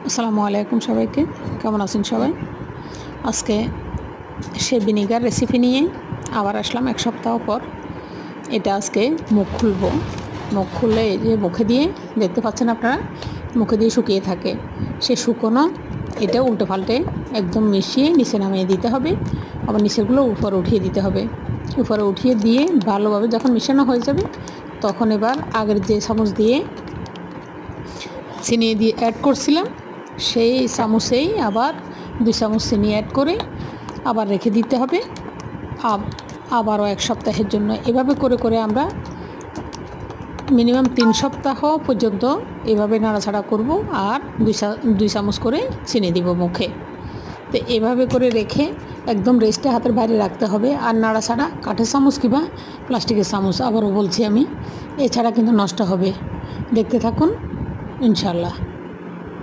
আসসালামু আলাইকুম সবাইকে, কেমন আছেন সবাই? আজকে সে ভিনিগার রেসিপি নিয়ে আবার আসলাম এক সপ্তাহ পর। এটা আজকে মুখ খুলবো। মুখ খুললে এই যে মুখে দিয়ে দেখতে পাচ্ছেন আপনারা, মুখে দিয়ে শুকিয়ে থাকে। সে শুকনো এটা উল্টে পাল্টে একদম মিশিয়ে নিচে নামিয়ে দিতে হবে, আবার নিচেরগুলো উপরে উঠিয়ে দিতে হবে। উপরে উঠিয়ে দিয়ে ভালোভাবে যখন মিশানো হয়ে যাবে, তখন এবার আগের যে চামচ দিয়ে চিনি দিয়ে অ্যাড করছিলাম, সেই চামচেই আবার 2 চামচ চিনি অ্যাড করে আবার রেখে দিতে হবে আবারও 1 সপ্তাহের জন্য। এভাবে করে করে আমরা মিনিমাম 3 সপ্তাহ পর্যন্ত এভাবে নাড়াচাড়া করব, আর 2 চামচ করে চিনি দিব মুখে। তো এভাবে করে রেখে একদম রেস্টে হাতের বাইরে রাখতে হবে। আর নাড়াচাড়া কাঠের চামচ কিংবা প্লাস্টিকের চামচ, আবারও বলছি আমি, এছাড়া কিন্তু নষ্ট হবে। দেখতে থাকুন ইনশাল্লাহ।